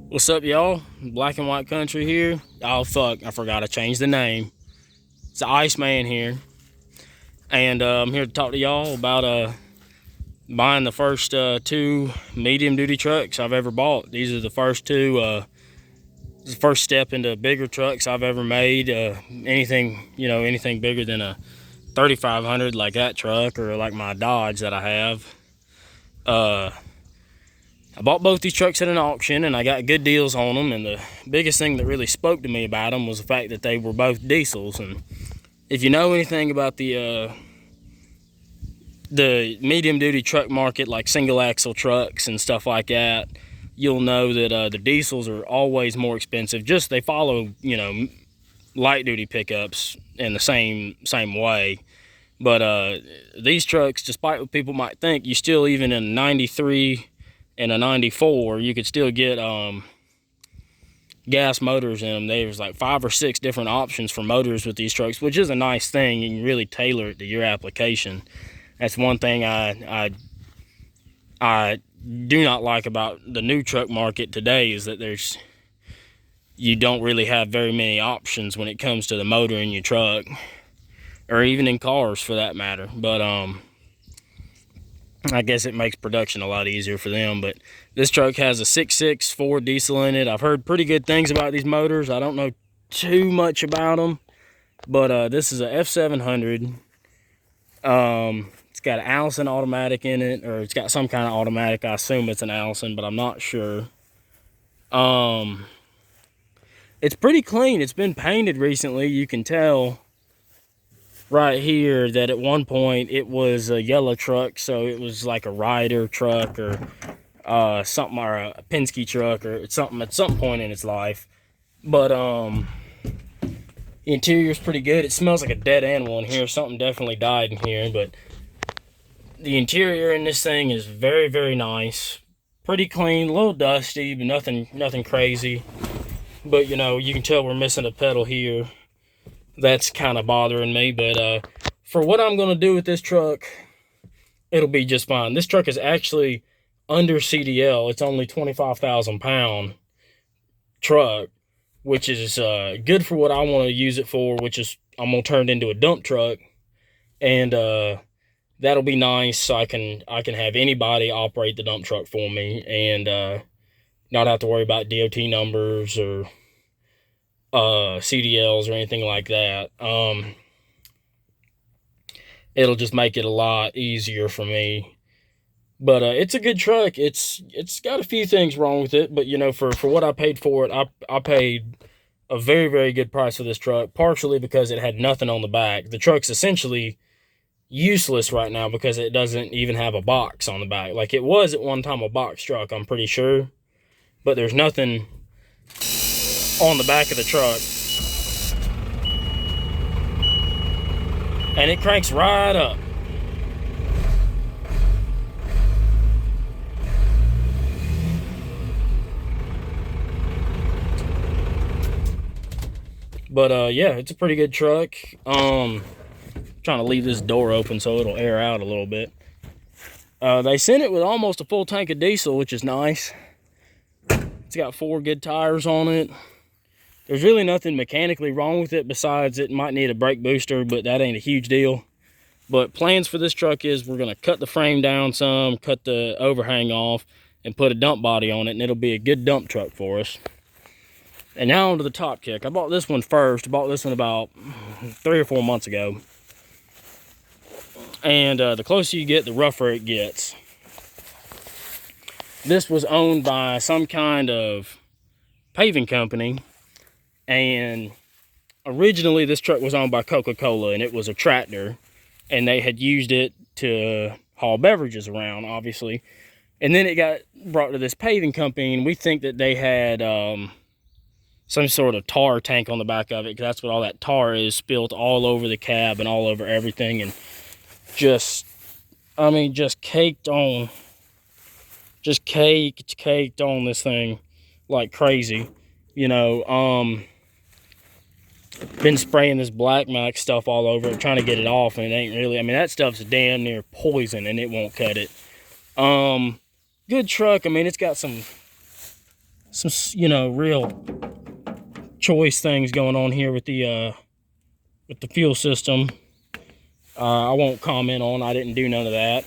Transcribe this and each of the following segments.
What's up, y'all? Black and White Country here. Oh, fuck. I forgot to change the name. It's the Iceman here. And I'm here to talk to y'all about buying the first two medium-duty trucks I've ever bought. These are the first two, the first step into bigger trucks I've ever made. Anything bigger than a 3500 like that truck or like my Dodge that I have. I bought both these trucks at an auction and I got good deals on them, and the biggest thing that really spoke to me about them was the fact that they were both diesels. And if you know anything about the medium duty truck market, like single axle trucks and stuff like that, you'll know that the diesels are always more expensive. Just they follow, light duty pickups in the same way. But these trucks, despite what people might think, you still, even in a 93 and a 94, you could still get gas motors in them. There's like 5 or 6 different options for motors with these trucks, which is a nice thing. You can really tailor it to your application. That's one thing I do not like about the new truck market today, is that you don't really have very many options when it comes to the motor in your truck, or even in cars for that matter. But I guess it makes production a lot easier for them. But this truck has a 6.6 Ford diesel in it. I've heard pretty good things about these motors. I don't know too much about them, but this is a F700. It's got an Allison automatic in it, or it's got some kind of automatic. I assume it's an Allison, but I'm not sure. It's pretty clean. It's been painted recently. You can tell right here that at one point it was a yellow truck, so it was like a Ryder truck or something, or a Penske truck or something at some point in its life. But the interior's pretty good. It smells like a dead animal in here. Something definitely died in here, but the interior in this thing is very, very nice. Pretty clean, a little dusty, but nothing crazy. But you can tell we're missing a pedal here. That's kind of bothering me, but for what I'm going to do with this truck, it'll be just fine. This truck is actually under CDL. It's only 25,000 pound truck, which is good for what I want to use it for, which is I'm going to turn it into a dump truck, and that'll be nice. So I can have anybody operate the dump truck for me, and not have to worry about DOT numbers or CDLs or anything like that. It'll just make it a lot easier for me. But it's a good truck. It's got a few things wrong with it, but for what I paid for it, I paid a very, very good price for this truck, partially because it had nothing on the back. The truck's essentially useless right now because it doesn't even have a box on the back. Like, it was at one time a box truck, I'm pretty sure, but there's nothing on the back of the truck, and it cranks right up. But yeah, it's a pretty good truck. Trying to leave this door open so it'll air out a little bit. They sent it with almost a full tank of diesel, which is nice. It's got 4 good tires on it. There's really nothing mechanically wrong with it, besides it might need a brake booster, but that ain't a huge deal. But plans for this truck is we're going to cut the frame down some, cut the overhang off, and put a dump body on it, and it'll be a good dump truck for us. And now onto the top kick. I bought this one first. I bought this one about 3 or 4 months ago. And the closer you get, the rougher it gets. This was owned by some kind of paving company. And originally this truck was owned by Coca-Cola, and it was a tractor, and they had used it to haul beverages around, obviously. And then it got brought to this paving company, and we think that they had some sort of tar tank on the back of it, because that's what all that tar is, spilt all over the cab and all over everything, and just caked on this thing like crazy. Been spraying this black max stuff all over it, trying to get it off, and it ain't really, that stuff's damn near poison, and it won't cut it. Good truck. It's got some some, you know, real choice things going on here with the fuel system. I won't comment on. I didn't do none of that.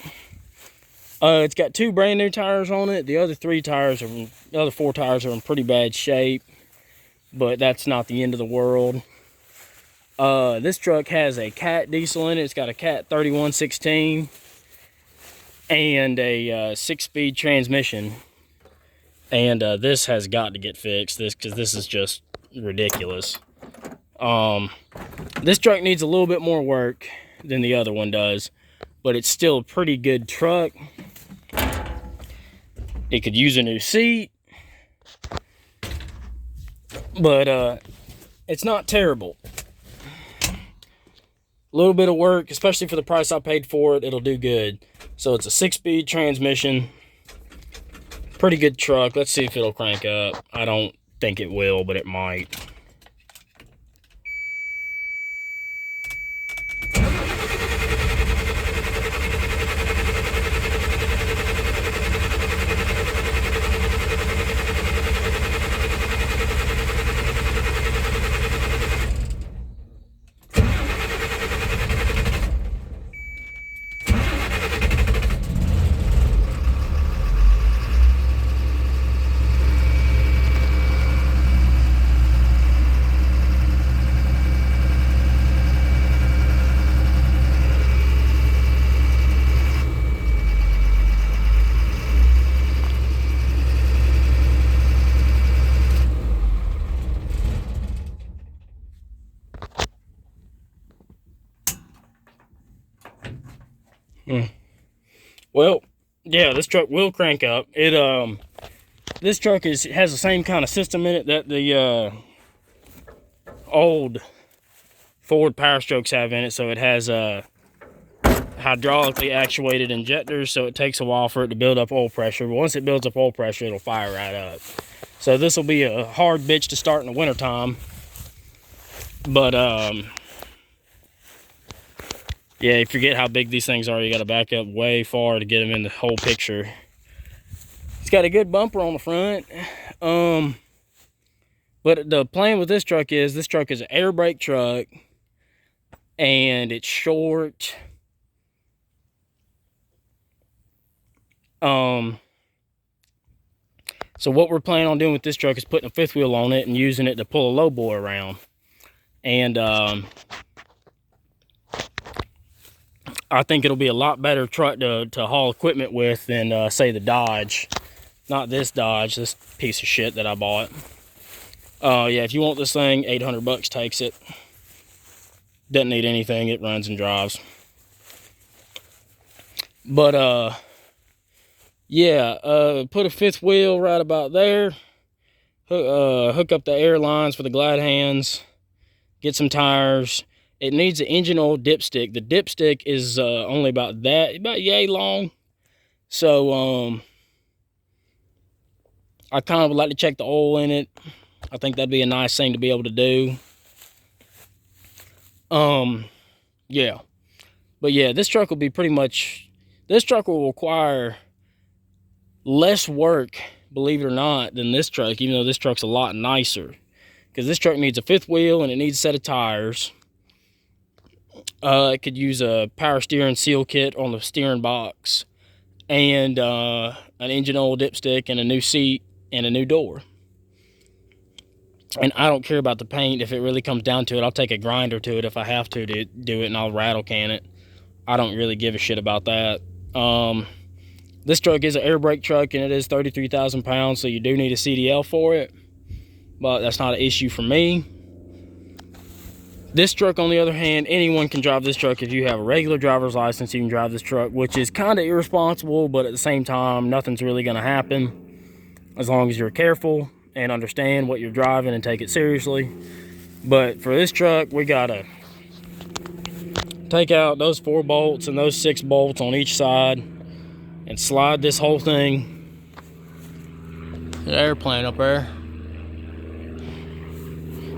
It's got 2 brand new tires on it. The other 4 tires are in pretty bad shape, but that's not the end of the world. This truck has a Cat diesel in it. It's got a Cat 3116 and a 6-speed transmission. And this has got to get fixed, because this is just ridiculous. This truck needs a little bit more work than the other one does, but it's still a pretty good truck. It could use a new seat, but it's not terrible. A little bit of work, especially for the price I paid for it, it'll do good. So it's a 6-speed transmission. Pretty good truck. Let's see if it'll crank up. I don't think it will, but it might. Well, yeah, this truck will crank up. This truck has the same kind of system in it that the old Ford Power Strokes have in it. So it has hydraulically actuated injectors, so it takes a while for it to build up oil pressure. But once it builds up oil pressure, it'll fire right up. So this will be a hard bitch to start in the wintertime. But yeah, you forget how big these things are. You got to back up way far to get them in the whole picture. It's got a good bumper on the front. But the plan with this truck is an air brake truck, and it's short. So what we're planning on doing with this truck is putting a 5th wheel on it and using it to pull a low boy around. And I think it'll be a lot better truck to haul equipment with than, say, the Dodge. Not this Dodge, this piece of shit that I bought. Yeah, if you want this thing, 800 bucks takes it. Doesn't need anything, it runs and drives. But, yeah, put a 5th wheel right about there. Hook up the air lines for the glide hands. Get some tires. It needs an engine oil dipstick. The dipstick is only about yay long. So I kind of would like to check the oil in it. I think that'd be a nice thing to be able to do. Yeah. But yeah, this truck will be this truck will require less work, believe it or not, than this truck, even though this truck's a lot nicer. Because this truck needs a 5th wheel and it needs a set of tires. It could use a power steering seal kit on the steering box, and an engine oil dipstick, and a new seat, and a new door. And I don't care about the paint. If it really comes down to it, I'll take a grinder to it if I have to do it, and I'll rattle can it. I don't really give a shit about that. This truck is an air brake truck, and it is 33,000 pounds, so you do need a CDL for it. But that's not an issue for me. This truck, on the other hand, anyone can drive this truck. If you have a regular driver's license, you can drive this truck, which is kind of irresponsible, but at the same time, nothing's really going to happen as long as you're careful and understand what you're driving and take it seriously. But for this truck, we got to take out those 4 bolts and those 6 bolts on each side and slide this whole thing. An airplane up there.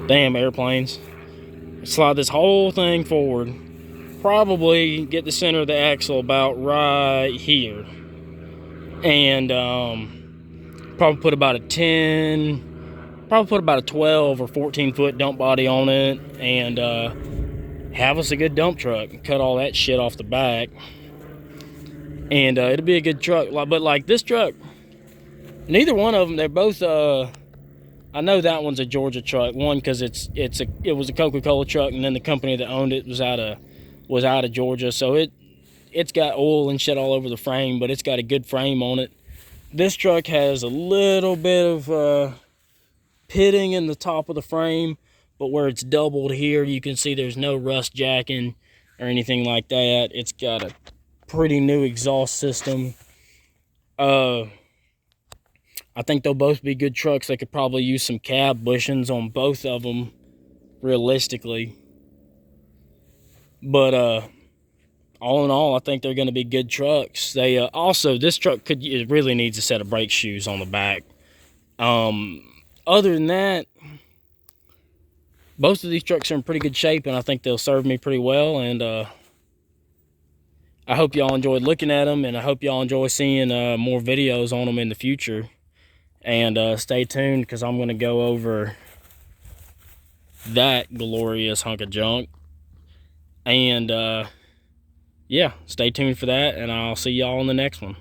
Damn airplanes. Slide this whole thing forward. Probably get the center of the axle about right here. And Probably put about a 12 or 14 foot dump body on it, and have us a good dump truck and cut all that shit off the back. And it'll be a good truck. But like this truck, neither one of them, they're both I know that one's a Georgia truck. One because it was a Coca-Cola truck, and then the company that owned it was out of Georgia, so it's got oil and shit all over the frame, but it's got a good frame on it. This truck has a little bit of pitting in the top of the frame, but where it's doubled here, you can see there's no rust jacking or anything like that. It's got a pretty new exhaust system. I think they'll both be good trucks. They could probably use some cab bushings on both of them, realistically. But all in all, I think they're going to be good trucks. They also, this truck it really needs a set of brake shoes on the back. Other than that, both of these trucks are in pretty good shape, and I think they'll serve me pretty well. And I hope y'all enjoyed looking at them, and I hope y'all enjoy seeing more videos on them in the future. And stay tuned, because I'm going to go over that glorious hunk of junk. And yeah, stay tuned for that, and I'll see y'all in the next one.